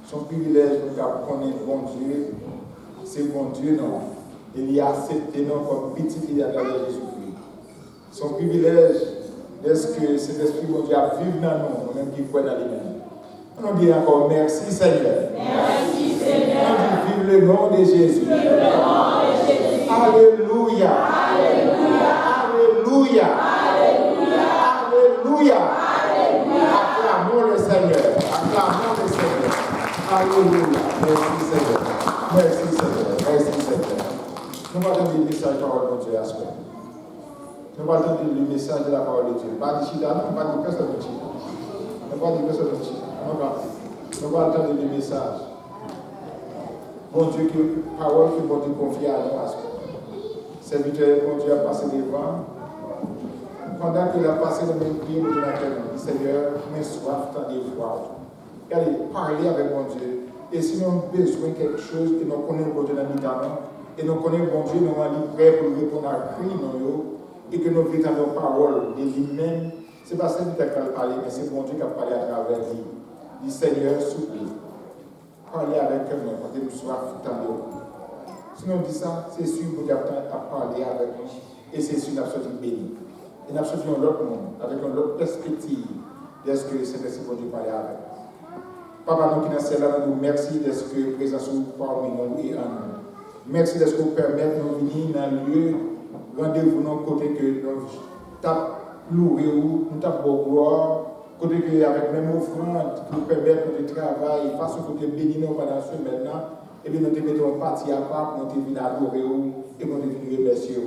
Son privilège pour connaître bon Dieu, c'est bon Dieu, non. Il y a accepté non comme petit fille à travers Jésus-Christ. Son privilège, est-ce que cet esprit bon Dieu a vécu dans nous, même qui croit dans lui-même. On dit encore merci Seigneur. Merci Seigneur. On dit vive le nom de Jésus. Vive le nom de Jésus. Alléluia. Alléluia. Alléluia. Alléluia. Alléluia. Acclamons le Seigneur. Acclamons le Seigneur. Alléluia. Merci Seigneur. Merci Seigneur. Merci Seigneur. Nous allons entendre le message de la parole de Dieu à ce moment. Nous allons entendre le message de la parole de Dieu. Pas de chita, non, pas de personne de chita. Nous allons dire personne de chita. Nous allons entendre le message. Bon Dieu, que parole que bon Dieu confie à nous à ce moment. Serviteur, bon Dieu a passé devant. Pendant qu'il a passé le même pied, nous disons Seigneur, mais soif, tant de voir. Allez, parler avec mon Dieu. Et si nous avons besoin de quelque chose, et nous connaissons bon Dieu dans notre et nous connaissons bon Dieu, nous sommes prêts pour nous répondre à cri, et que nous vivons nos paroles de lui-même. Ce n'est pas ça qui a parlé, mais c'est bon Dieu qui a parlé à travers lui. Dit Seigneur, s'il vous plaît, parlez avec nous, parce que nous soif, tant de voir. Si nous disons ça, c'est sûr que Dieu a parlé avec nous, et c'est sûr que nous sommes bénis. Et nous sommes dans l'autre monde, avec une autre perspective d'est-ce que c'est ainsi que Dieu parle avec. Papa, nous qui sommes ciel, nous merci d'est-ce que présence parmi nous et en nous. Merci d'est-ce que vous permettez de nous venir dans le lieu, rendez-vous dans le côté que nous tapons louer ou nous tapons gloire, côté que avec même offrande, qui nous permettent de travailler, face au côté béni nous pendant ce maintenant, et bien nous te mettons partie à part, nous te venons adorer et nous te venons remercier.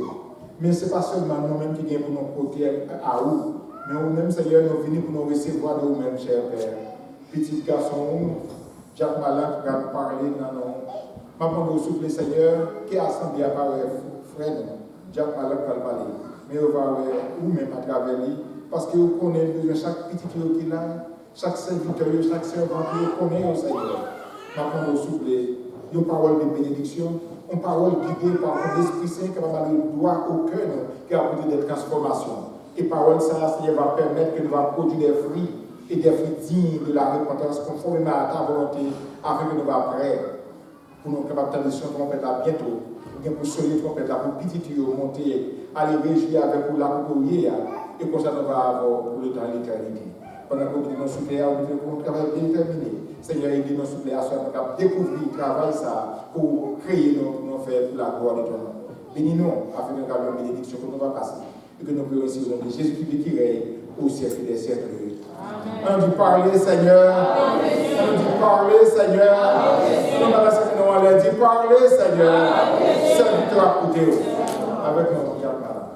Mais ce n'est pas seulement nous-mêmes qui viennent pour nous côté à vous, mais nous-mêmes, Seigneur, nous venons pour nous recevoir de vous-mêmes, cher Père. Petit garçon, Jacques Malin qui va nous parler dans nos. Maintenant, nous souffle, Seigneur, qui a assemblé à part frère, Jacques Malin qui va parler. Mais on va vous-même à travers lui, parce que vous connaissez chaque petit qui est là, chaque serviteur, chaque servant qui connaît au Seigneur. Maintenant, nous souffle, une parole de bénédiction. Une parole guidée par l'Esprit Saint qui va donner le droit au cœur qui a apporté des transformations. Et parole ça, Seigneur, va permettre que nous allons produire des fruits et des fruits dignes de la repentance conformément à ta volonté, afin que nous soyons prêts pour nous capables de transition trompette là bientôt, bien pour soigner trompette là pour petit monter, aller réjouir avec vous là pour courir, et comme ça nous allons avoir pour le temps de l'éternité. Pendant que nous sommes soufflés, nous travail bien terminé. Seigneur, aide-nous souffler à soi, nous découvrir le travail ça pour créer nos faire pour la gloire de ton nom. Bénis-nous afin que nous ayons une bénédiction que nous va passer et que nous puissions aussi au nom de Jésus-Christ qui règne au siècle des siècles. On dit parler, Seigneur. On dit parler, Seigneur. Nous allons dire que nous allons dire parler, Seigneur. Serviteur à côté. Avec nous, Jacques Malin.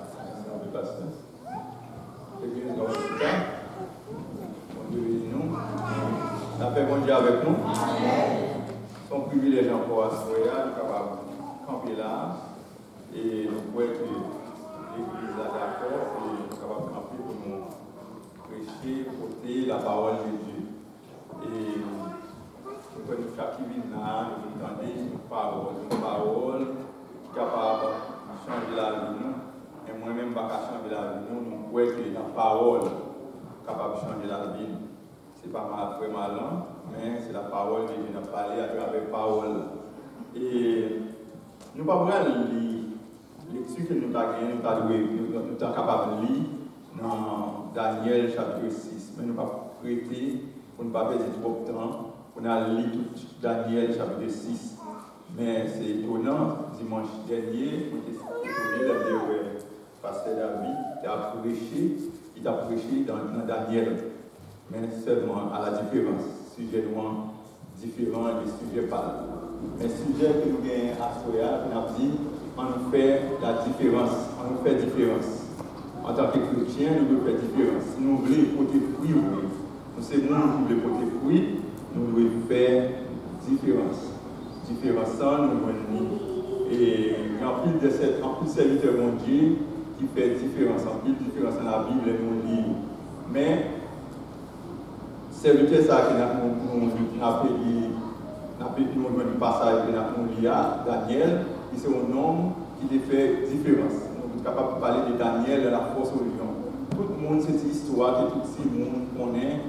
La paix bon Dieu avec nous. Son privilège encore à ce moment-là, nous sommes capables de camper là. Et nous pouvons être l'église là d'accord. Et nous sommes capables de camper pour nous prêcher, porter la parole de Dieu. Et nous pouvons chaque qui vient là, nous entendons une parole capable de changer la vie. Et moi-même, je ne peux pas changer la vie. Nous pouvons être la parole capable de changer la vie. Ce n'est pas très malin, mais c'est la parole que je viens de parler à travers la parole. Et nous ne pouvons pas lire les lectures que nous avons capables de lire dans Daniel chapitre 6. Mais nous ne pouvons pas prêter pour ne pas perdre trop de temps pour lire tout Daniel chapitre 6. Mais c'est étonnant, dimanche dernier, le pasteur David il a prêché dans Daniel. Mais seulement à la différence. Sujet différent des sujets parlés. Mais sujet que nous gagnons à Soya, nous avons dit, on nous fait la différence. On nous fait différence. En tant que chrétiens, nous devons faire différence. Si nous voulons porter fruit, nous savons nous voulons porter fruit, nous devons faire différence. Différence ça, nous devons et en plus de serviteur mon Dieu qui fait différence, en plus de différence dans la Bible et nous livre. Mais serviteur ça qui n'a appelé le passage que nous lit à Daniel, qui c'est un homme qui fait différence. Nous sommes capables de parler de Daniel, la force au lion. Tout le monde, cette histoire que tout le monde connaît,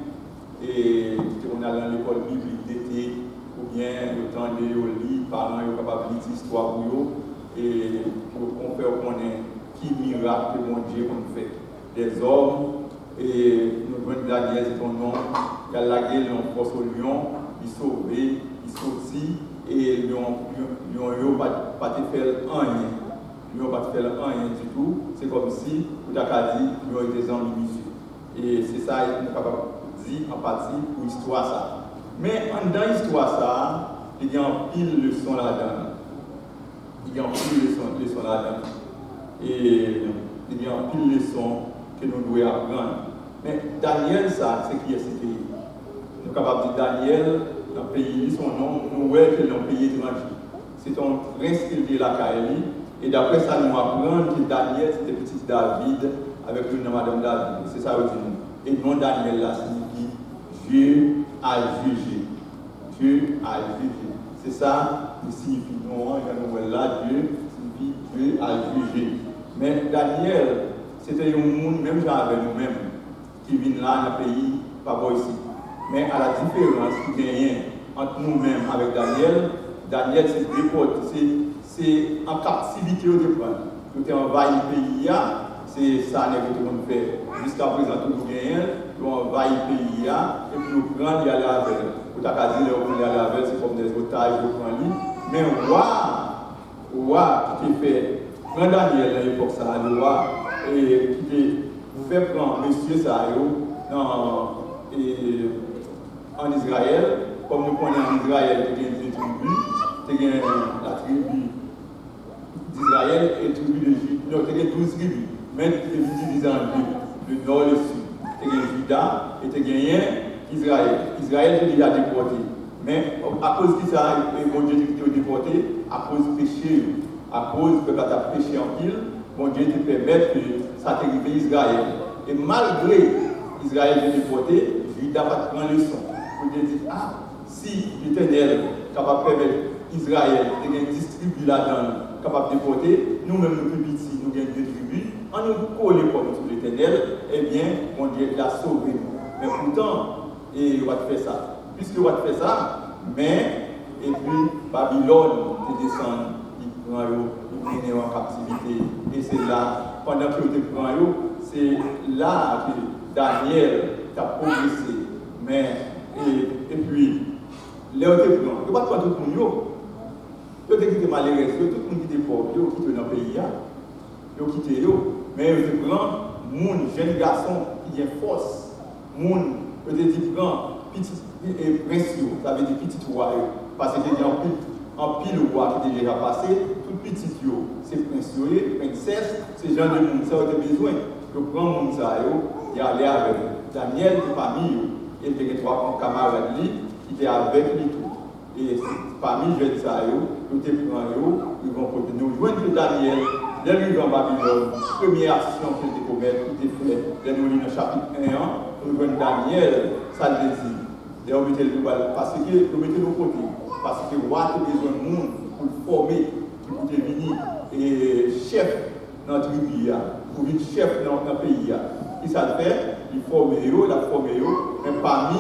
et on a dans l'école biblique d'été, bien, autant de lire, parents, ils sont capables de lire l'histoire pour eux, et pour qu'on fait connaître qui miracle que mon Dieu qu'on fait. Des hommes, et nous venons Daniel, c'est ton nom, qui a lagué l'on force au lion, il sauvé, il sorti, et ils n'ont pas fait rien. Ils n'ont pas fait rien du tout. C'est comme si, vous avez dit, ils ont été amis monsieur. Et c'est ça, ils sont capables de dire en partie pour l'histoire ça. Mais dans l'histoire ça, il y a un pile de leçons là-dedans. Il y a un pile de leçons là-dedans. Et il y a un pile de leçons que nous devons apprendre. Mais Daniel, ça, c'est qui est ce pays? Nous sommes capables de dire Daniel, dans le pays, son nom, nous voyons que dans le pays étranger. C'est un prince qui est la Kaeli. Et d'après ça, nous apprenons que Daniel, c'était petit David, avec le nom de Madame David. C'est ça que dit. Et le nom Daniel là signifie Dieu a jugé. Dieu a jugé. C'est ça qui signifie non, là, Dieu signifie Dieu a jugé. Mais Daniel, c'était un monde, même genre avec nous-mêmes, qui vient là dans le pays, pas bon ici. Mais à la différence qui gagne entre nous-mêmes avec Daniel, Daniel c'est déporté, c'est en captivité au départ. Tout est envahi le pays, c'est ça que tout le monde fait. Jusqu'à présent, tout le monde gagne, on envahit le pays, et puis on prend les aller avec. Vous avez dit, on aller avec, c'est comme des otages, on prend lui. Mais roi qui fait, prend Daniel à l'époque, ça, le roi, et qui fait prendre monsieur Sayo en Israël, comme nous connaissons en Israël, il y a deux tribus, il y a la tribu d'Israël et la tribu de Juda. Non, il y a 12 tribus, mais il est divisé en deux, le nord et le sud. Il y a Juda et il y a Israël. Israël est déjà déporté. Mais à cause de ça, mon Dieu est déporté, à cause du péché, à cause que tu as péché en pile, mon Dieu te permet que ça t'arrive Israël. Et malgré Israël est déporté, Juda va te prendre le son. Pour te dire, si l'Éternel est capable de permettre Israël de distribuer là-dedans, capable de déporter, nous-mêmes, nous plus petits, nous avons deux tribus, en nous coller comme sur l'Éternel, eh bien, mon Dieu l'a sauvé. Mais pourtant, il va te faire ça. Puisqu'il va te faire ça, mais, et puis, Babylone te descend, il prend il prend en captivité. Et c'est là, pendant qu'il te prend, c'est là que Daniel t'a progressé. Mais, et puis, là où te prend, il ne va pas prendre tout le monde. Il y a des malheureux, tout le monde qui est pauvre, il qui est dans le pays, il a quitté, mais il te prend, mon jeune garçon qui est force, mon, il te dit, prend, petit prince, ça veut dire petit roi, parce qu'il y a un pile roi qui est déjà passé, tout petit, c'est prince, princesse, c'est genre de monde, ça a besoin. Je prends mon ça, il y a allé avec Daniel, qui est parmi eux, et il y a trois camarades qui étaient avec lui tout. Et parmi les jeunes ça, nous te prenons, ils vont continuer. Nous voyons que Daniel, dès qu'il est en Babylone, première action qu'il te commet, tout est fait. Dès nous lisons le chapitre 1, nous voyons Daniel, ça le dit. Parce que nous mettons nos côtés. Parce que le roi a besoin de monde pour le former, pour devenir chef dans la tribu, pour devenir chef dans le pays. Qui ça le fait? Il forme, il a formé, mais parmi,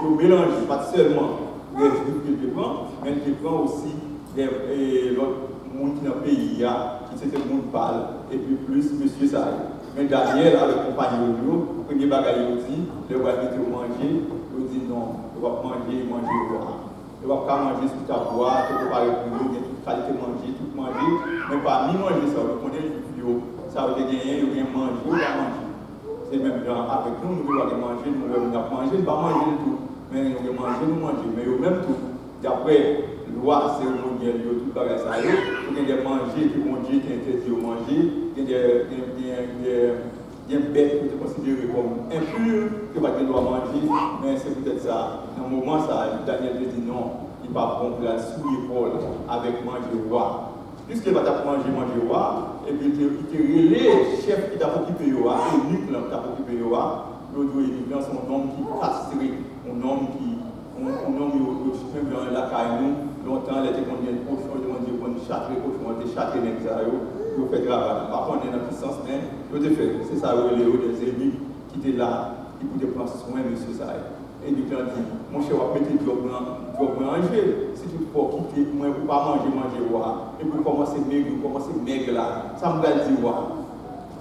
il mélange, pas seulement les juifs qu'il prend, mais il prend aussi l'autre monde qui est dans le pays, qui c'était le monde pâle, et puis plus monsieur Saïd. Mais Daniel, avec le compagnon, le premier bagage, il dit, le roi dit manger, il dit non, il va manger, boire. Il ne va pas manger sous ta voix, tu ne peux pas répondre, il y a toute qualité tout manger, mais parmi manger ça, on connaît le vidéo, ça veut dire qu'il y a manger, il va manger. C'est même genre avec nous, nous devons manger, nous devons manger, nous ne pas manger tout, mais nous devons manger, mais au même tout, d'après loi cérémonielle, tout le ça, il y a des manger que mon Dieu t'interdit de manger, il y a des bêtes qui sont considérées comme impures, que tu dois manger, mais c'est peut-être ça. Dans un moment, ça, Daniel te dit non, il ne va pas prendre la sous-épaule avec manger roi. Puisqu'il va manger roi, et puis il te relève, chef qui t'a occupé roi, eunuque qui t'a occupé roi, l'autre eunuque, c'est un homme qui castré, un homme qui la caille longtemps, il était qu'on dit cochon, on dit château, cochon, on dit château, il fait travail. Par contre, on est dans la puissance, mais c'est ça, les des ennemis qui étaient là, qui pouvaient prendre soin de monsieur Saïd. Et il dit, mon cher, on va mettre du manger. Si tu peux quitter, moi, pour pas manger, et pour commencer maigre là, ça me va dire,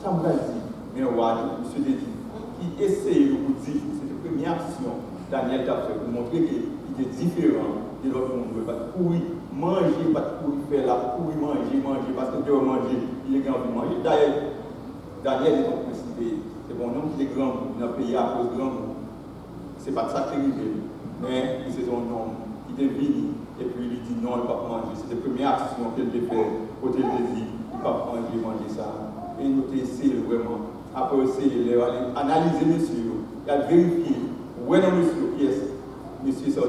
ça me va dire, mais monsieur dit, qui essaye de vous dire, c'est la première action, Daniel t'a fait, pour montrer qu'il est différent de l'autre monde. Pas de courir, manger, pas de courir, faire la courir, manger, parce que tu veux manger, il est grand pour manger. D'ailleurs, Daniel est un précipité, c'est bon nom qui est grand dans le pays à cause de grand monde. C'est pas de ça qui est arrivé, mais c'est son nom qui est venu, et puis il dit non, il ne va pas manger. C'est la première action qu'il a fait, côté il dit, il ne va pas manger ça. Et nous essayons vraiment, après essayer analyser monsieur, il a vérifié, où est le monsieur, qui est monsieur ça,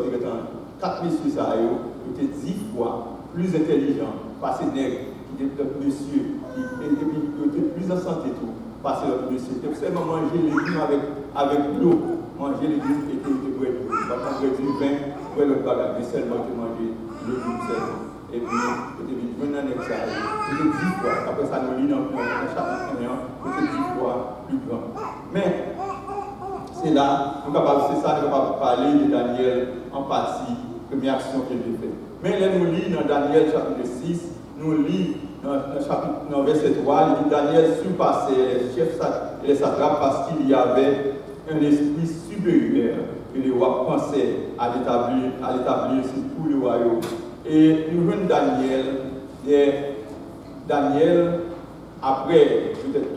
4 messieurs ça, il était 10 fois plus intelligent, parce que nègre, qui était monsieur, qui était plus en santé tout, parce que l'autre monsieur, il était seulement manger les légumes avec l'eau. Manger les légumes et de bread. Pas manger du vin, pour le bagage, mais seulement de manger le légumes seulement. Et puis, il était venu avec ça. Il était 10 fois. Après ça, nous lisons dans le chapitre 1, il était 10 fois plus grand. Mais, c'est là, nous sommes capables, c'est ça, nous sommes capables de parler de Daniel en partie, première action qu'il a fait. Mais là, nous lisons dans Daniel chapitre 6, nous lisons dans verset 3, il dit Daniel surpassait les chefs et les satrapes parce qu'il y avait un esprit supérieur que les rois pensaient à l'établir sur tout le royaume. Et nous voyons Daniel, après peut-être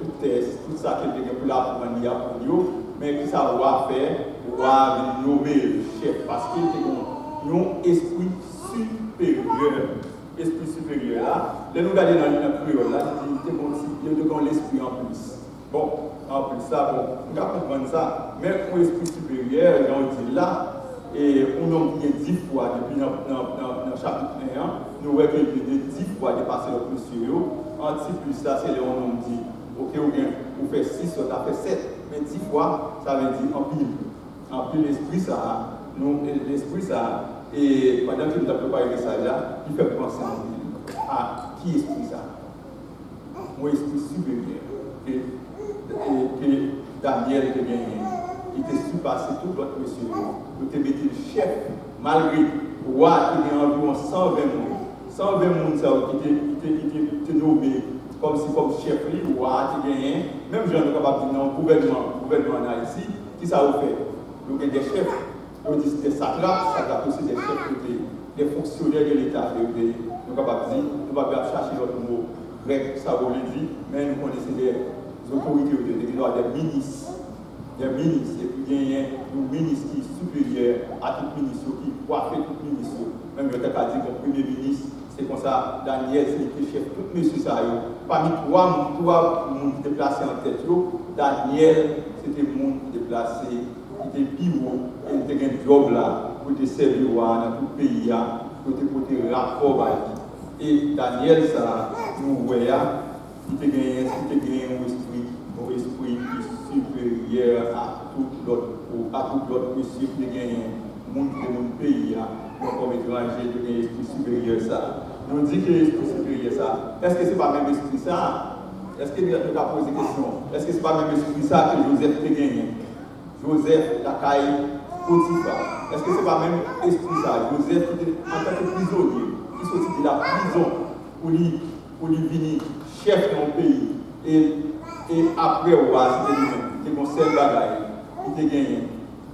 tout ça qu'il était pour l'apprendre pour nous, mais que ça va faire, roi nommer le chef parce qu'il était un esprit supérieur. Esprit supérieur là, là nous regardons dans le créole là, il était dans l'esprit en plus. Bon, en plus ça, on va comprendre ça, mais un esprit supérieur, on dit là, et on a dit 10 fois depuis dans le chapitre 1, nous voyons qu'il y a 10 fois dépassé le monsieur, en plus ça, c'est là où on dit, ok, on fait 6, on fait 7, mais 10 fois, ça veut dire en pile l'esprit ça, l'esprit ça, et pendant que nous avons préparé ça là, il fait penser à qui esprit ça? Mon esprit supérieur. Que Daniel était gagné. Il était surpassé tout l'autre monsieur. Il était mis le chef, malgré le roi qui était environ 120 personnes. 120 personnes qui étaient nommés comme chef, le roi qui gagné. Même Jean est capable de dire dans le gouvernement en Haïti, qui ça a fait? Donc il y a des chefs, des satrapes aussi des chefs, des fonctionnaires de l'État. Nous sommes capables de dire, nous ne pouvons pas chercher l'autre mot grec, ça veut dire, mais nous connaissons des autorités, des ministres, et puis il y a un ministre qui est supérieur à tout ministre, qui coiffe tout ministre. Même je t'ai dit que le premier ministre, c'est comme ça, Daniel, c'est le chef, tout monsieur ça. Parmi trois personnes qui étaient placés en tête, Daniel, c'était le monde qui était placé, qui était pivot, et il était un job là, pour te servir dans tout le pays, pour te rapport. Et Daniel, ça, nous voyons, il était un esprit supérieur à tout l'autre monsieur qui était un monde de mon pays, comme étranger, qui est un esprit supérieur. Ça. Nous dit que l'esprit supérieur, ça. Est-ce que ce n'est pas le même esprit ça? Est-ce que nous avons posé la question? Est-ce que ce n'est pas le même esprit ça que Joseph a gagné? Joseph, la caille, Potiphar. Est-ce que ce n'est pas le même esprit ça? Joseph qui était en tant que prisonnier, qui sortit de la prison pour lui venir chef de mon pays. Et après, c'était mon seul bagaille. Il était gagné.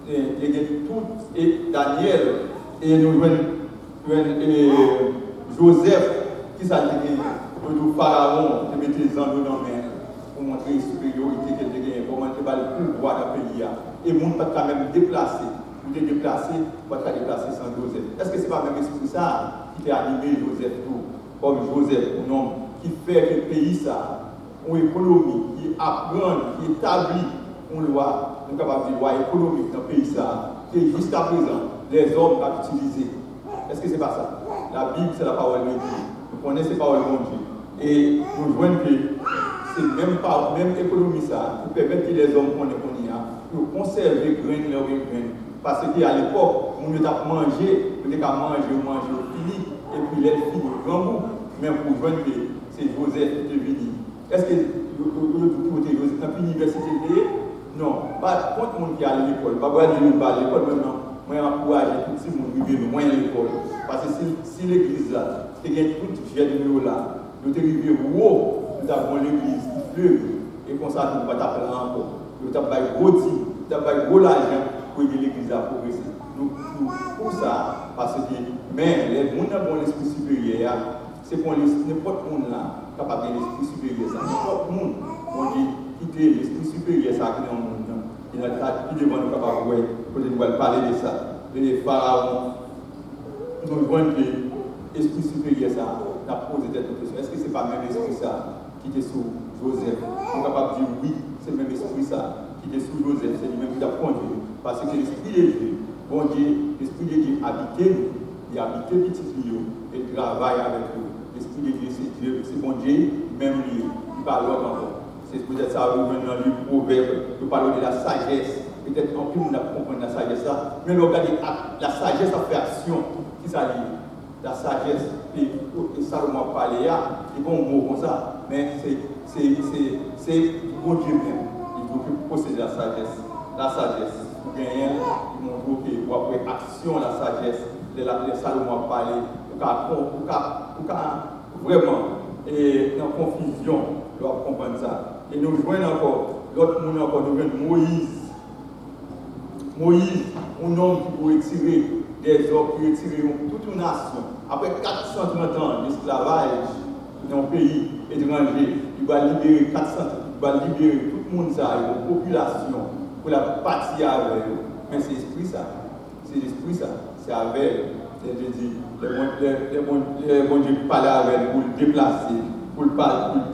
Il a gagné tout. Et Daniel, et nous voyons Joseph, qui s'est gagné. Le pharaon, qui mettait les endos dans la main pour montrer la supériorité qu'il a gagné, pour montrer le pouvoir dans le pays. Et le monde peut quand même déplacer. Vous êtes déplacé, vous pouvez déplacer sans Joseph. Est-ce que ce n'est pas le même esprit ça qui a animé Joseph tout? Comme Joseph, un homme qui fait que le pays ça, une économie, qui apprend, qui établit une loi, une capacité de loi économique dans le pays ça, qui jusqu'à présent, les hommes ont utilisé. Est-ce que ce n'est pas ça? La Bible, c'est la parole de Dieu. Vous connaissez la parole de Dieu. Et nous voyons que c'est même économie ça, qui permet que les hommes pour conserver leur grain. Parce qu'à l'époque, on a mangé, on a mangé au fini, et puis les filles au grand bout. Même pour voir que c'est Joseph qui est venu. Est-ce que Joseph dans l'université? Non, pas contre le monde qui est à l'école, pas voir à l'école maintenant, moi encourager tout le monde qui vient moins à l'école. Parce que si l'église là, il y a tout jeune là, nous sommes arrivés haut, nous avons l'église qui fleuve, et comme ça, nous ne pouvons pas t'appeler encore. Nous avons fait gros dîme, nous avons fait gros l'argent pour aider l'église à progresser. Nous, pour ça, parce que, mais les gens qui ont l'esprit supérieur, c'est pour n'importe qui là, capable de l'esprit supérieur. N'importe monde, on dit, quitter l'esprit supérieur, ça qui est dans le monde. Il y a qui devant nous capable de peut-être parler de ça. Les pharaons, nous voyons que l'esprit supérieur, ça, n'a posé des questions. Est-ce que ce n'est pas le même esprit ça qui était sous Joseph? On est capable de dire oui, c'est le même esprit ça qui était sous Joseph, c'est lui-même qui a conduit. Parce que l'esprit de Dieu, bon Dieu, l'esprit de Dieu habite nous, il habite petit Dieu, et travaille avec nous. L'esprit de Dieu, c'est Dieu, c'est bon Dieu, même lui, il parle encore. C'est peut-être ça, vous venez dans le proverbe, vous parlez de la sagesse. Peut-être en plus, on a compris la sagesse ça. Mais regardez, la sagesse a fait action. Qui ça dit? La sagesse, et Salomon parlait, il bon mot comme ça. Mais c'est bon Dieu même. Il faut posséder la sagesse. La sagesse. Vous gagnez, il montre que vous avez action, la sagesse. Les Salomon parlait. Pour vraiment, et dans la confusion, vous doit comprendre ça. Et nous voyons encore, l'autre monde encore, nous voyons Moïse. Moïse, un homme qui pourrait tirer des hommes, qui retirer toute une nation. Après 430 ans d'esclavage dans un pays étranger, il va libérer 400, il va libérer tout le monde, la population, pour la partie avec eux. Mais c'est l'esprit ça. C'est l'esprit ça. C'est avec les bons Dieu qui parlent avec pour le déplacer, pour le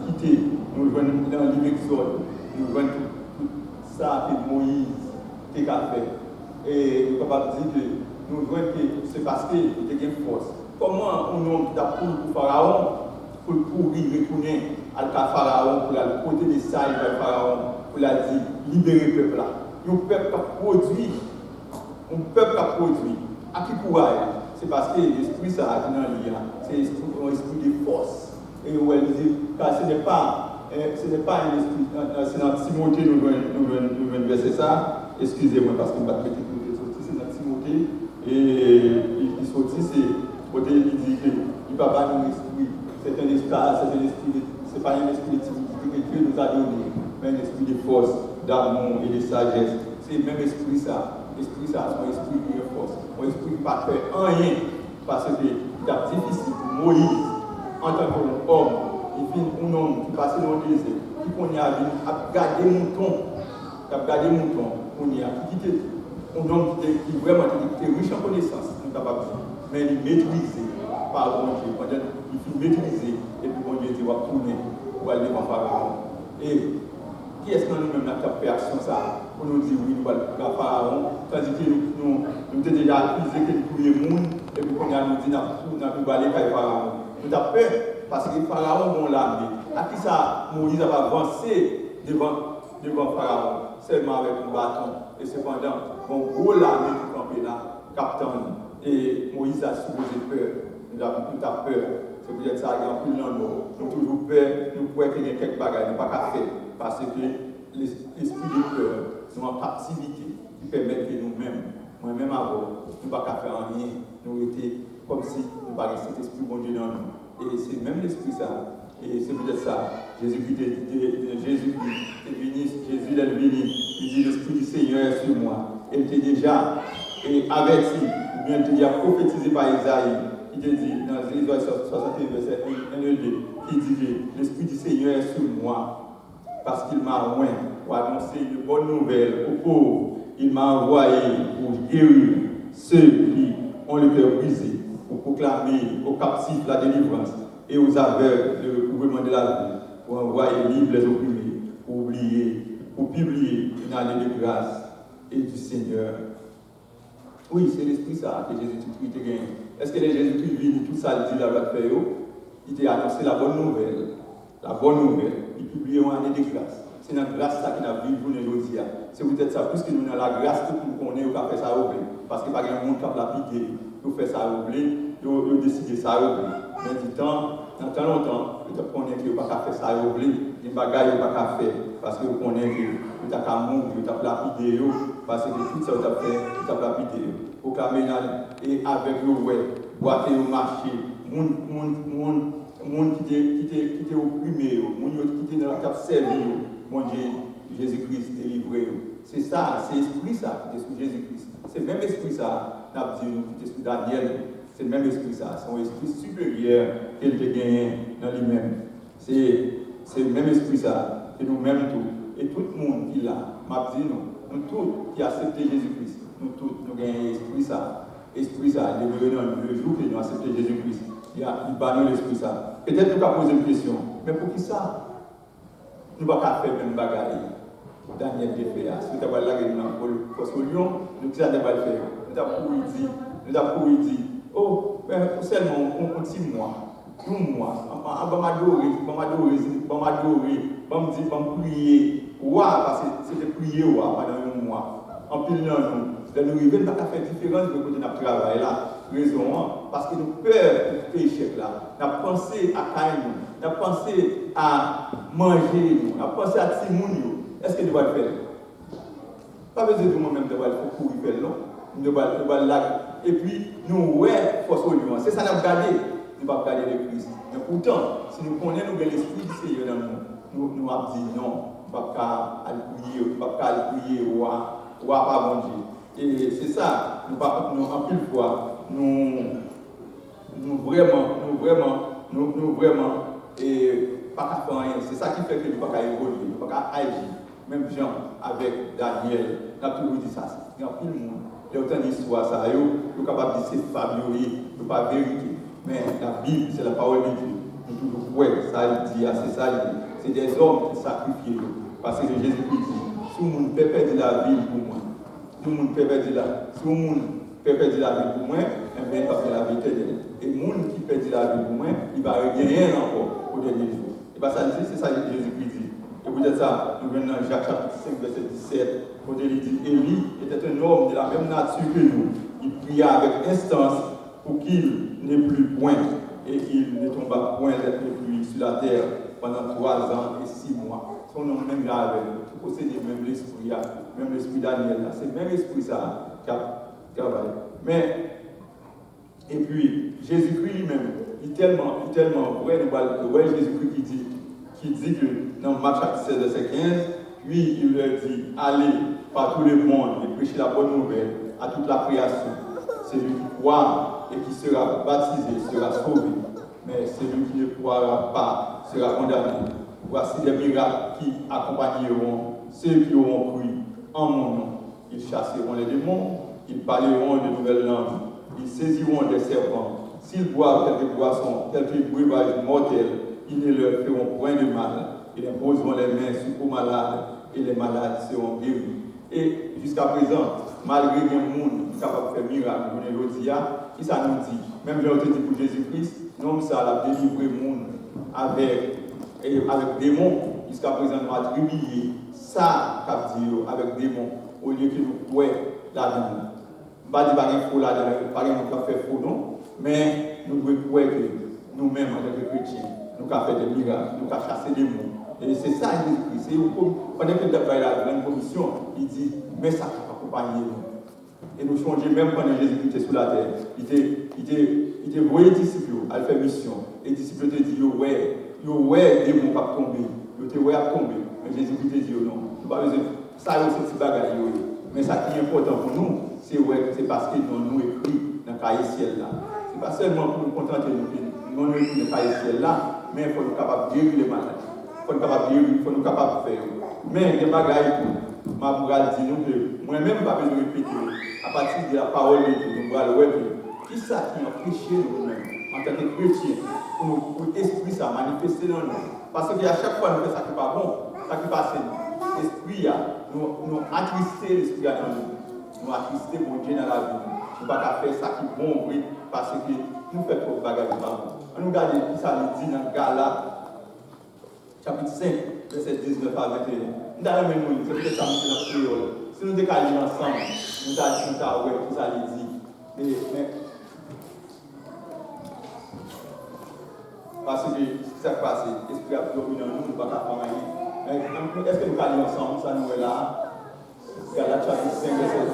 quitter. Nous voyons dans l'Exode, nous voyons tout ça que Moïse a fait. Et nous sommes capables de dire que nous voyons que c'est parce qu'il y a une force. Comment un homme qui a pour Pharaon, pour retourner à Pharaon, pour la côté des sages de Pharaon, pour la dire libérer le peuple là. Un peuple qui a produit, un peuple qui a produit. À qui courage? C'est parce que l'esprit ça a dans l'IA, c'est l'esprit de force. Et où elle dit, car ce n'est pas un esprit, c'est dans Timothée, nous venons verser ça. Excusez-moi parce que je ne vais pas mettre c'est dans Timothée. Et il sortit, il dit que il va pas un esprit, c'est un esprit, c'est pas un esprit de timidité que Dieu nous a donné, mais un esprit de force, d'amour et de sagesse. C'est le même esprit ça. L'esprit ça, c'est un esprit de force. Un esprit qui ne pas faire rien parce que c'est difficile pour Moïse en tant qu'homme. Il finit un homme qui passe dans le désert, qui connaît à garder mouton, on y a quitté. Un homme qui vraiment était riche en connaissances, mais il maîtrisé par bon Dieu. Il faut maîtriser et puis bon Dieu dit, on va tourner pour aller devant Pharaon. Et qui est-ce que nous-mêmes avons fait action ça pour nous dire oui, nous allons vers Pharaon, tandis que nous avons déjà accusé que nous pouvions le monde, et puis on a nous dit nous allons aller vers Pharaon. Nous avons peur parce que Pharaon vont l'armée. À qui ça, Moïse a avancé devant Pharaon, seulement avec un bâton. Et cependant, mon gros l'armée qui campait là, capitaine. Et Moïse a supposé peur. Nous avons tout à peur. C'est peut-être ça, il y a un peu dans nous. Nous avons toujours peur, nous pouvons qu'il y ait quelques bagages, nous ne pouvons pas faire. Parce que l'esprit de peur, c'est une captivité qui permet que nous-mêmes, moi-même avant, nous ne pouvons pas faire rien. Nous étions comme si nous n'avions cet esprit bon Dieu dans nous. Et c'est même l'esprit ça. Et c'est peut-être ça. Jésus est venu, Jésus est venu, il dit l'esprit du Seigneur est sur moi. Il était déjà averti, ou bien il a prophétisé par Isaïe. Il te dit dans Isaïe 61, verset 1 et 2, il dit que l'esprit du Seigneur est sur moi, parce qu'il m'a oint pour annoncer une bonne nouvelle aux pauvres. Il m'a envoyé pour guérir ceux qui ont le cœur brisé, pour proclamer aux captifs la délivrance et aux aveugles le recouvrement de la vie, pour envoyer libres les opprimés, pour publier une année de grâce et du Seigneur. Oui, c'est l'esprit ça que Jésus-Christ a gagné. Est-ce que les Jésus-Christ vit tout ça, il dit la loi de faire? Il t'a annoncé la bonne nouvelle. La bonne nouvelle. Il publie une année de grâce. C'est dans la grâce ça qu'il a vécu aujourd'hui. C'est peut-être ça, puisque nous avons la grâce que nous connaissons, on fait ça au blé. Parce que par exemple, le monde qui a la piqué, nous fait ça au blé, nous décidons ça au blé. Mais du temps, dans tant longtemps, vous connaissez que vous n'avez pas faire ça, vous oubliez, les bagages vous n'avez pas faire, parce que vous connaissez que vous n'avez pas mourir, vous n'avez pas lapidé, parce que tout ça vous avez fait, vous n'avez pas lapidé. Vous avez et avec vous, vous avez marché, monde qui était opprimé, monde qui était dans la cap servi, mon Dieu, Jésus-Christ délivré. C'est ça, c'est l'esprit ça qui est sous Jésus-Christ. C'est le même esprit ça, qui est sous Daniel. C'est le même esprit ça, c'est un esprit supérieur qu'il a gagné dans lui-même. C'est le même esprit ça, que nous-mêmes tous. Et tout le monde qui l'a, m'a dit nous tous qui acceptons Jésus-Christ, nous tous, nous gagnons l'esprit ça. Esprit ça, le jour que nous acceptons Jésus-Christ, il banit l'esprit ça. Peut-être nous avons posé une question, mais pour qui ça? Nous ne pouvons pas faire même bagarre. Daniel Defea, si nous avons la guerre dans le Lion, nous ne pouvons pas le faire. Nous avons dit, oh, mais seulement un petit mois, un mois, on va prier, parce que c'était prier pendant un mois. En plus, nous arrivons, nous avons fait différence de côté de travail là. Raison, parce que nous peur de péché là. Nous avons pensé à Caïn, nous avons pensé à manger, nous avons pensé à Timoun. Est-ce que nous allons le faire? Pas besoin de moi-même de le faire pour y faire, non? Nous allons là. Et puis, nous, ouais, force au lion. C'est ça nous avons gardé. Nous ne pouvons pas garder le Christ. Mais pourtant, si nous connaissons l'esprit du Seigneur dans nous, nous avons dit non, nous ne pouvons pas prier, nous ne pouvons pas prier, ou pas bon Dieu. Et c'est ça, nous en pile fois, nous vraiment, et pas faire rien. C'est ça qui fait que nous ne pouvons pas évoluer, nous ne pouvons pas agir. Même Jean avec Daniel, nous avons toujours dit ça. Il y a plus de monde. Il y a autant d'histoires, ça, nous sommes capables de dire c'est fabuleux, nous ne pas vérité. Mais la Bible, c'est la parole de Dieu. Nous toujours croyons, ça il dit, c'est ça il dit. C'est des hommes qui sacrifient. Parce que Jésus-Christ dit, si le monde peut perdre la vie pour moi, tout le monde peut perdre la vie. Si le monde peut perdre la vie pour moi, il va faire la vie éternelle. Et le monde qui perd la vie pour moi, il va rien encore au dernier jour. Et bien ça dit, c'est ça que Jésus-Christ dit. Et vous dites ça, nous venons dans Jacques chapitre 5, verset 17, où il dit, Élie était un homme de la même nature que nous. Il pria avec instance pour qu'il n'ait plus point et qu'il ne tombe pas point de pluie sur la terre pendant 3 ans et 6 mois. Son nom même là avec nous, posséder même l'esprit Daniel là. C'est le même esprit ça qui a travaillé. Mais, et puis, Jésus-Christ lui-même, il est tellement vrai, Jésus-Christ qui dit que dans Marc chapitre 16, verset 15, lui, il leur dit, allez par tout le monde et prêchez la bonne nouvelle à toute la création. Celui qui croit et qui sera baptisé sera sauvé, mais celui qui ne croira pas sera condamné. Voici des miracles qui accompagneront ceux qui auront cru en mon nom. Ils chasseront les démons, ils parleront de nouvelles langues, ils saisiront des serpents. S'ils boivent quelque boisson, quelque breuvage mortel, ils ne leur feront point de mal. Ils imposeront les mains aux malades et les malades seront guéris. Et jusqu'à présent, malgré les gens qui sont capables de faire miracle, qui ça nous dit? Même j'ai dit pour Jésus-Christ, non, ça a délivré le monde avec démons. Jusqu'à présent, nous avons attribué ça avec démons au lieu que nous croyons là-dedans. Je ne vais pas dire qu'il faut là-dedans, pas qu'il faire faux, non, mais nous devons croire que nous-mêmes, en tant que chrétiens, nous avons fait des miracles, nous avons chassé des démons. Et c'est ça Jésus-Christ. Pendant que nous avons la grande commission, il dit, mais ça va accompagner nous. Et nous changeons même pendant Jésus-Christ était sur la terre. Il était voyé disciples à faire mission. Et les disciples te disent, ouais, des démons pas tomber. Ils te voient tomber. Mais Jésus-Christ te dit, non, tu pas besoin. Ça, c'est ce petit bagage. Mais ça qui est important pour nous, c'est parce que nous écrit dans le cahier ciel là. Ce n'est pas seulement pour nous contenter de nous écrit dans le cahier ciel là, mais il faut nous capables de guérir les malades. Il faut nous capables de faire. Mais les bagages, ma bourrade dit nous que moi-même, pas besoin de répéter. À partir de la parole de Dieu, nous allons voir qui ça qui a péché nous-mêmes en tant que chrétiens pour l'esprit ça manifester dans nous. Parce qu'à chaque fois, nous faisons ça qui n'est pas bon, ça qui n'est pas sain. L'esprit, nous attrister l'esprit dans nous. Nous attrister mon Dieu dans la vie. Nous ne pouvons pas faire ça qui est bon, oui, parce que nous faisons trop de bagages de bon. On nous regarde qui ça dit dans Galates. Chapitre 5, verset 19 à 21. Nous avons même nous, c'est peut-être ça nous fait dans le créole. Si nous décalons ensemble, nous avons dit, tout ça dit. Mais Parce que ça qui passe, l'esprit a dominé en nous, nous ne pouvons pas faire rien. Est-ce que nous allons ensemble, ça nous est là? Galates chapitre 5, verset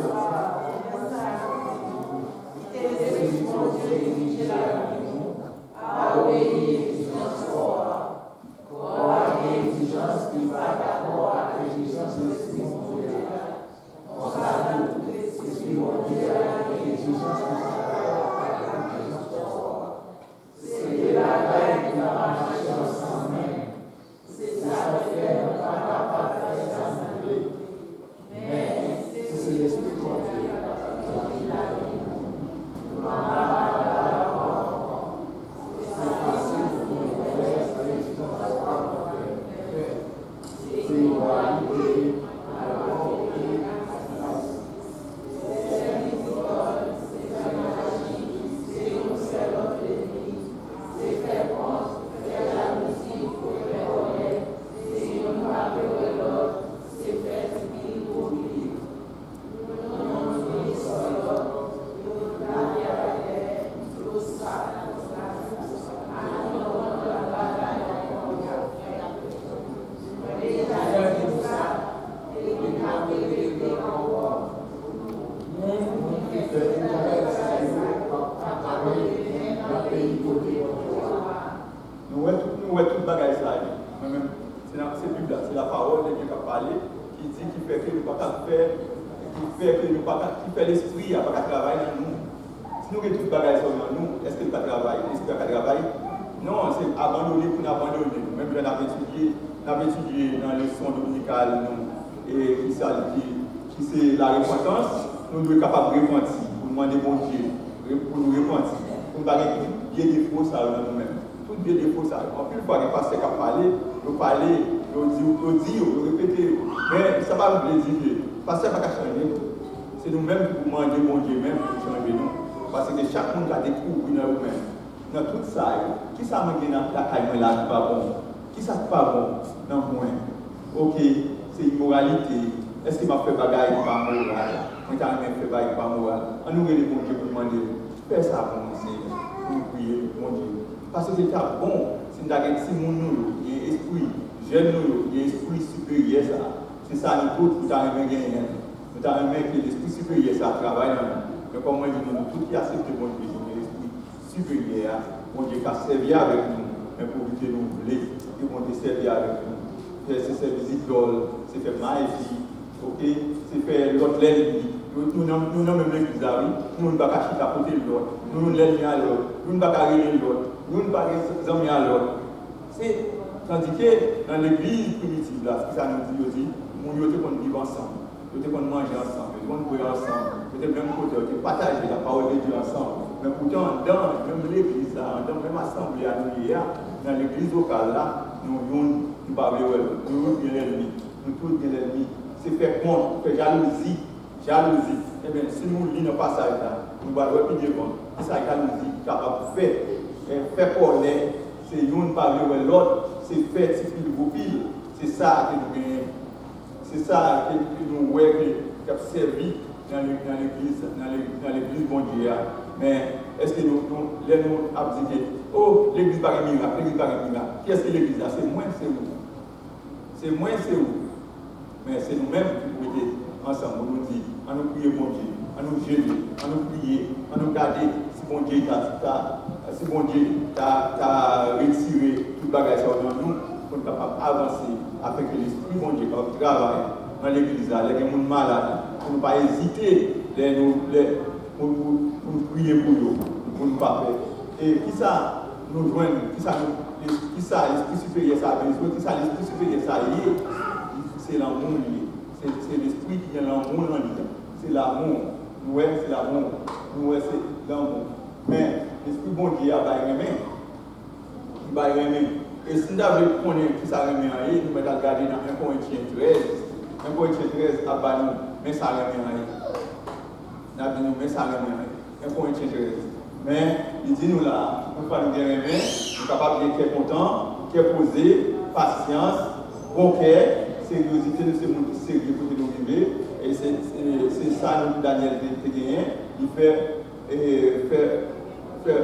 faire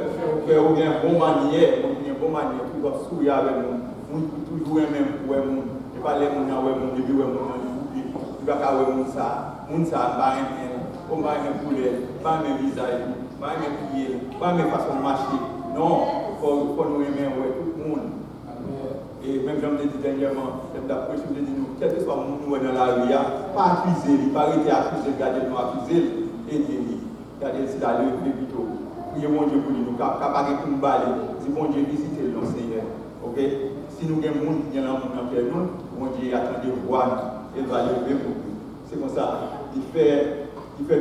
une bonne manière, tout doit sourire avec nous, toujours même pour nous, et pas les gens qui ont il va pas voir ça, pas un poulet, pas un visage, pas un pied, pas une façon de marcher. Non, il faut nous aimer tout le monde. Et même j'en ai dit dernièrement, d'après ce que je dis, quel que soit nous dans la rue, pas accuser, pas arrêter d'accuser, garder nous accuser, et garder c'est d'aller plutôt. Priez mon Dieu pour nous, capable de nous balayer, si bon Dieu visite le Seigneur. Ok? Si nous avons des gens qui ont dans nous, bon Dieu attend de voir nous, il va lever pour nous. C'est comme ça. Il fait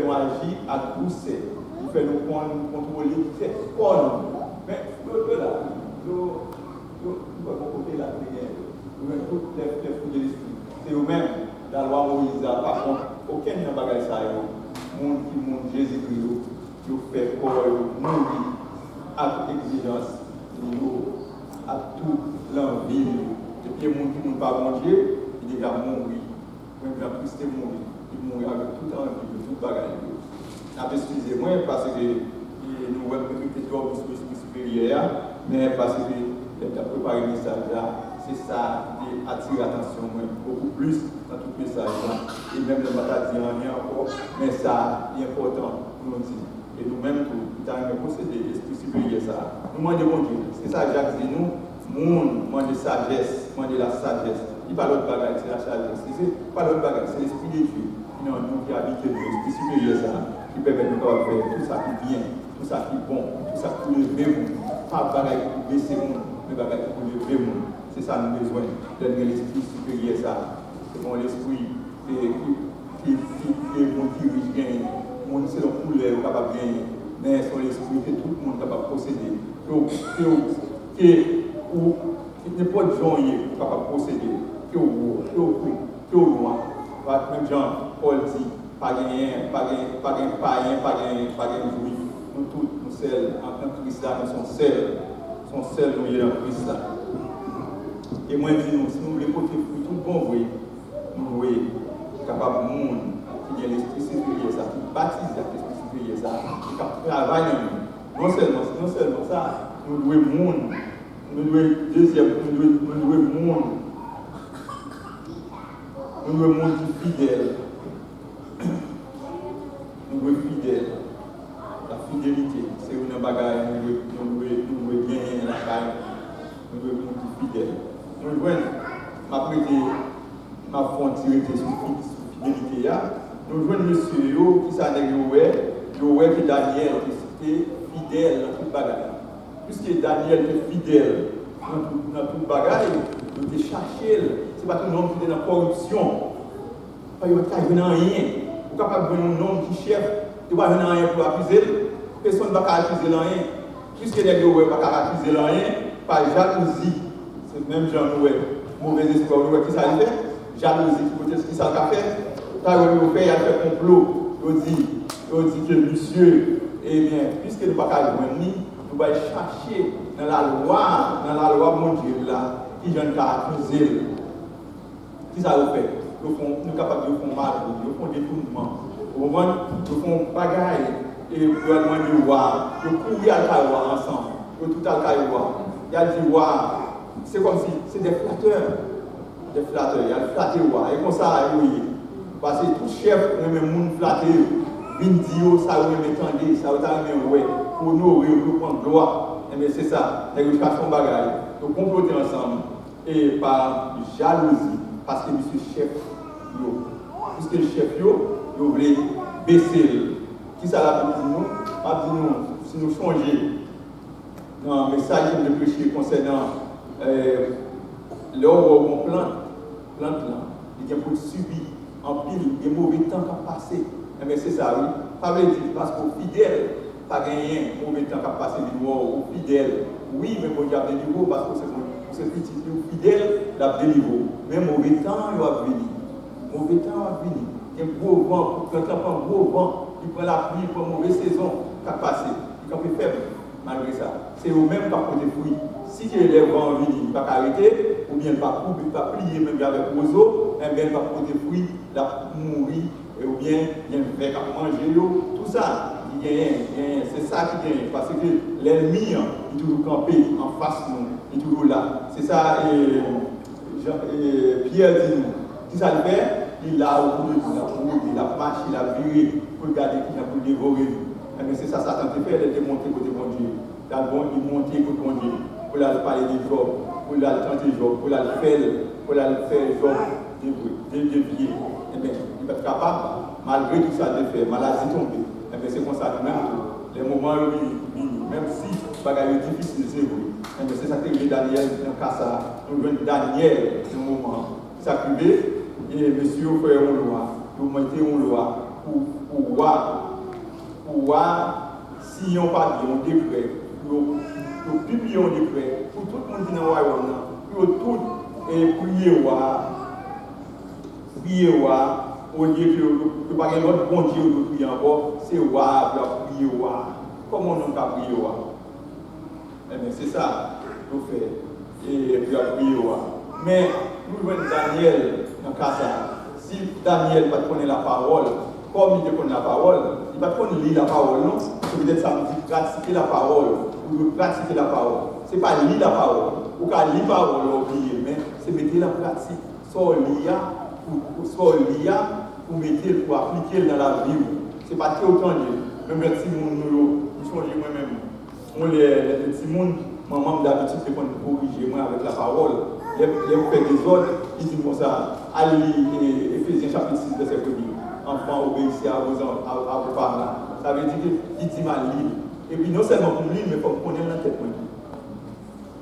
nous agir à pousser, il fait nous contrôler, il fait quoi nous. Mais là, côté là, toutes les fruits de l'esprit. C'est eux-mêmes, la loi Moïse, par contre, aucun n'a pas gagné ça. Monde qui monte Jésus-Christ, qui fait corps, mourir à toute exigence, à toute l'envie. Et puis, les gens qui n'ont pas mangé, ils déjà mourir. Même la Christ est mourir. Il mourir avec toute envie, de toute bagarre. Excusez-moi, parce que nous avons peut-être l'esprit supérieur, mais parce que il a préparé le message là, c'est ça qui attire l'attention beaucoup plus dans tout le message là. Et même le matin dit rien encore, mais ça est important pour nous dire. Et nous-mêmes, nous avons possédé l'esprit supérieur ça. Nous demandons Dieu, c'est ça Jacques dit nous, nous demandons sagesse, demandons la sagesse. Il n'y a pas l'autre bagage, c'est la sagesse. C'est pas l'autre bagage, c'est l'esprit de Dieu. Non, nous qui habitons l'esprit supérieur ça, qui permet de faire tout ça qui vient, tout ça qui est bon, tout ça qui est levé, pas bagage qui baisse le mais bagage pour lever le monde. C'est ça nous besoin de l'esprit supérieur ça. C'est bon l'esprit qui est bon qui riche gagne. Mon c'est le couleur capable de gagner. Mais c'est l'esprit que tout le monde est capable de posséder. Qui n'est pas de gens capable de posséder. Qui est au loin. Même Jean, Paul dit, pas gagner, pas jouir. Nous tous, nous seuls, en tant que Christ là, nous sommes seuls. Sont seuls nous y en Christ là. Et moi je dis nous, si nous voulons porter fruit tout bon vrai, nous voyons capable de monde qui a l'esprit supérieur ça, qui baptise l'esprit supérieur ça, qui travaille en nous. Non seulement ça, nous devons monde, nous devons deuxième, nous devons monde fidèle. Nous devons fidèle. La fidélité, c'est une bagarre, nous devons gagner la bagarre, nous devons être fidèles. Nous devons ma frontière sur fidélité. Nous devons monsieur qui s'est Yoé qui Daniel qui était fidèle dans toute bagarre. Puisque Daniel était fidèle dans toute bagarre, il était cherché. Ce n'est pas tout le monde qui est dans la corruption. Pas de rien. Vous êtes capable de voir un homme qui chef. Tu ne vas pas rien pour accuser. Personne ne va pas accuser rien. Puisque les gens ne vont pas accuser rien, par jalousie. C'est même Jean Noël, mauvais espoir. Qui ça fait? Jalousie. Qui ça fait? Quand il a fait complot, il dit que monsieur, eh bien, puisque nous ne pouvons pas joindre, nous allons chercher dans la loi mondiale là, qui vient d'accuser. Qui ça fait? Nous sommes capables de faire mal, nous faisons des détournements. Nous faisons bagaille et nous demandons de voir, nous courir à la loi ensemble, nous tout à la loi. Il y a dit, c'est comme si c'est des flatteurs. Il y a le flatté, et comme ça, oui. Parce que tout chef, même monde flatté, Vindio, ça va m'étendre, ça va m'aider, pour nous, pour prendre gloire. Et bien c'est ça, les éducations bagaille, nous comploter ensemble, et par jalousie, parce que monsieur chef, puisque le chef, il voulait baisser. Qui ça l'a dit nous? A dit nous, si nous changeons dans le message de prêcher concernant l'or qu'on plante là, il y a pour subir en pile, des mauvais temps qui passé. Mais c'est ça, oui. Pas veut dire parce qu'au fidèle, pas gagné mauvais temps qui passé du noir au fidèle. Oui, mais bon, il y a des niveaux parce que c'est petit fidèle, il y a des niveaux. Mais mauvais temps, il va venir. Mauvais temps va venir. Il y a un gros vent, quand il y a un gros vent, il prend la pluie, il prend une mauvaise saison qui a passé. Il est un peu faible, malgré ça. C'est eux-mêmes qui ont des fruits. Si les vents viennent, il ne va pas arrêter, ou bien il ne va pas plier même avec l'oiseau, et bien il va prendre des fruits, il va mourir, ou bien il y a un verre à manger, tout ça, qui gagne, c'est ça qui gagne. Parce que l'ennemi, il est toujours campé en face de nous, il est toujours là. C'est ça, Pierre dit nous. Qui ça le fait? Il a au bout de nous, il a marché, il a viré pour regarder qui a pour dévorer nous. Mais c'est ça, Satan te fait, il a démonté côté bon Dieu. D'abord, il monte côté bon Dieu. Pour aller parler de Job, pour aller tenter Job, pour aller faire Job dévier. Eh bien, il va être capable, malgré tout ça, de faire, maladie tombée. Eh bien, c'est comme ça, même les moments même si le bagage est difficile, c'est vrai. Eh bien, c'est ça que Daniel, dans le cas ça, nous venons Daniel, dans le moment, s'accuser. Et monsieur fait une loi, vous mettez une loi pour voir si on pas un décret, pour publier un décret, pour tout le monde qui est dans le royaume, pour tout et prier au lieu que pas un autre bon Dieu de prier encore, c'est roi pour prier roi. Comment on peut prier roi? Eh bien, c'est ça qu'on fait, et puis prier roi. Mais nous voyons Daniel dans le cas ça. Si Daniel ne connaît pas la parole, comme il connaît la parole, il ne va pas lire la parole, non? Peut-être ça veut dire pratiquer la parole, ou pratiquer la parole. Ce n'est pas lire la parole, ou qu'à lire la parole, oublier, mais c'est mettre la pratique. Soit lire, pour mettre, pour appliquer dans la vie. Ce n'est pas très autant de même les petits monde, nous sommes moi-même. On les petits monde, maman d'habitude, c'est qu'on corrige moi avec la parole. Les fait des ordres, ils disent comme ça, allez, Éphésiens chapitre 6, verset 1er. Enfants, obéissez à vos parents. Ça veut dire qu'il dit mal lire. Et puis non seulement pour lire, mais pour connaître la tête.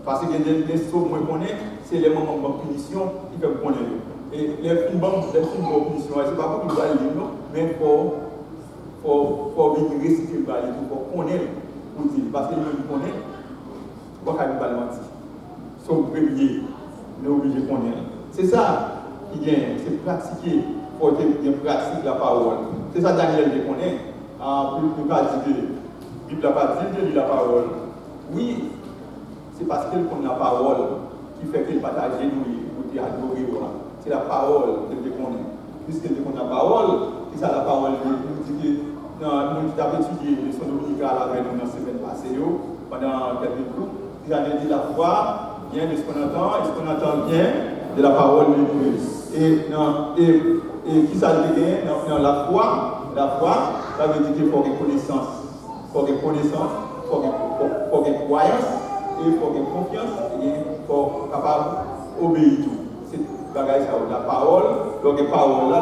Parce que les sauves que je connais, c'est les moments de punition qui peuvent connaître. Et les films de punition, ce n'est pas pour qu'ils doivent lire, mais pour venir réciter le balai, pour connaître, pour dire. Parce que nous connaissons, pourquoi il ne pas mentir? Sauf prier. Nous sommes obligés de connaître. C'est ça qui gagne, c'est pratiquer, il faut bien pratiquer la parole. C'est ça Daniel qui connaît. Plus pas dire que la Bible n'a pas dit de lire la parole. Oui, c'est parce qu'elle connaît la parole qui fait qu'elle partage nous pour dire adorer. C'est la parole qu'elle connaît. Puisqu'elle connaît la parole, c'est ça la parole nous dit que nous avons étudié les leçons dominicales avec nous dans la semaine passée, pendant quelques jours. Nous avons dit la foi vient de ce qu'on entend, et ce qu'on entend bien de la parole de Dieu. Et qui ça veut dire? La foi, ça veut dire qu'il faut des connaissances. Il faut des connaissances, il faut des croyances, et il faut des confiance, et il faut être capable d'obéir tout. C'est la parole, donc les paroles là,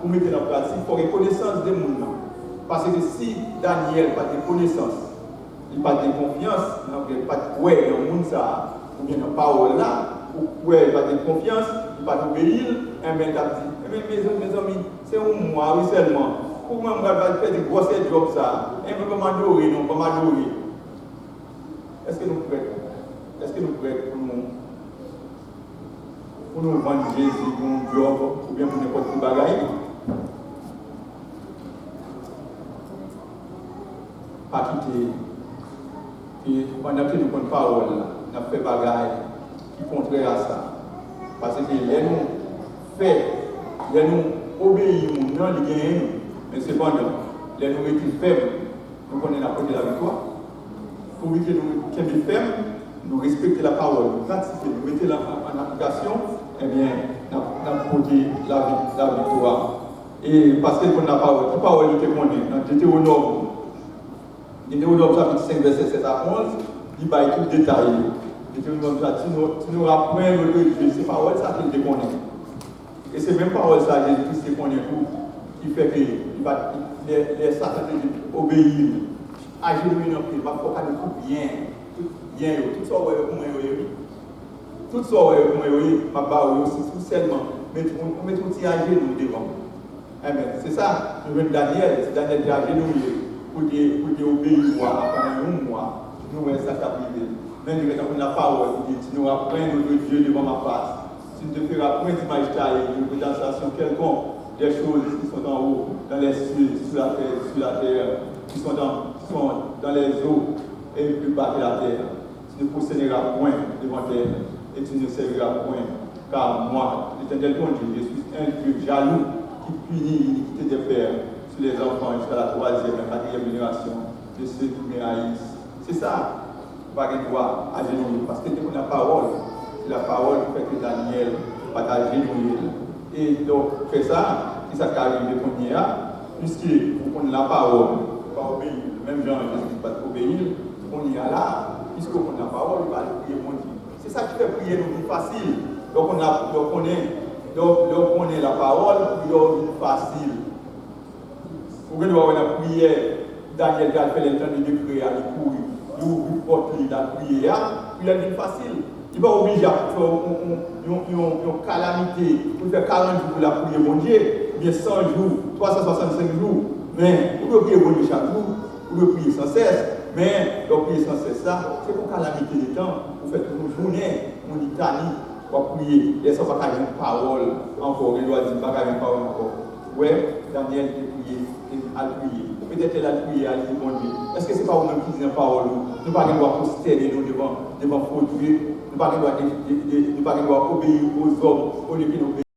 pour mettre en pratique, il faut des connaissances des monde. Parce que si Daniel n'a pas de connaissances, il n'a pas de confiance, il n'a pas de ouais dans le monde, ou bien dans la parole là, ou ouais, il n'a pas de confiance, il n'a pas d'obéir, et bien il a dit, mes amis, c'est moi, oui seulement. Pourquoi je vais faire des grosses jobs ça? Et je ne vais pas m'adorer, non, pas m'adorer. Est-ce que nous prêts pour nous vendre Jésus pour un job, ou bien pour n'importe quel bagaille? Pas quitter. Et pendant que nous prenons parole, nous avons fait des bagailles qui sont contraires à ça. Parce que les nous obéissons, nous gagnons, mais cependant, les nous étions faibles, nous connaissons la portée de la victoire. Pour que nous sommes faibles, nous respectons la parole, nous pratiquons, nous mettons en application, eh bien, nous avons porté la victoire. Et parce que nous avons la parole, la parole nous connaît, dans Deutéronome. Deutéronome chapitre 5, verset 7 à 11, il va être tout détaillé. Deutéronome, tu nous apprends le Dieu, c'est parole ça qu'il te connaît. Et c'est même parole ça, Jésus-Christ te connaît tout, qui fait que les Satan obéir. Agir dans le il va faire tout bien. Tout ça, tout ça, tout seulement, mais on met tout agir nous devant. C'est ça, nous venons Daniel, c'est Daniel qui a agir pour obéir pendant un mois, nous voyons ça privé. Mais nous avons la parole, tu nous apprends notre Dieu devant ma face. Tu ne te feras point d'image une représentation quelconque des choses qui sont en haut, dans les cieux, sur la terre, qui sont dans les eaux et plus bas que la terre. Tu ne posséderas point devant terre et tu ne serviras point. Car moi, l'Éternel ton Dieu, je suis un Dieu jaloux qui punit l'iniquité des pères sur les enfants jusqu'à la 3e, la 4e génération de ceux qui me haïssent. C'est ça. Pas de droit à genouiller. Parce que c'est la parole. C'est la parole qui fait que Daniel va t'agenouiller. Et donc, fait ça, et ça arrive qu'on y a, puisque on a la parole, pas obéir. Même Jean ne dit pas d'obéir, on y a là, puisqu'on a la parole, il va prier mon Dieu. C'est ça qui fait prier nous plus facile. Donc on est la parole, prier plus facile. Vous voyez, on a prié, Daniel a fait le temps de prier, il courir. Il ouvre une porte, il a prié, puis il a dit facile. Il va obliger à faire une calamité pour faire 40 jours pour la prier mon Dieu, bien 100 jours, 365 jours. Mais vous pouvez prier mon Dieu chaque jour, vous pouvez prier sans cesse. Mais donc prier sans cesse, ça, c'est pour calamité des temps. Vous faites une journée, on dit tani, pour prier. Et ça, pas une parole encore. Il doit dire pas une parole encore. Ouais, Daniel a prié. Peut-être elle a prié à dire mon Dieu. Est-ce que ce n'est pas vous-même qui dit une parole? Nous ne pouvons pas considérer nous devant faux Dieu. Nous ne pouvons pas obéir aux hommes au lieu de nous obéir.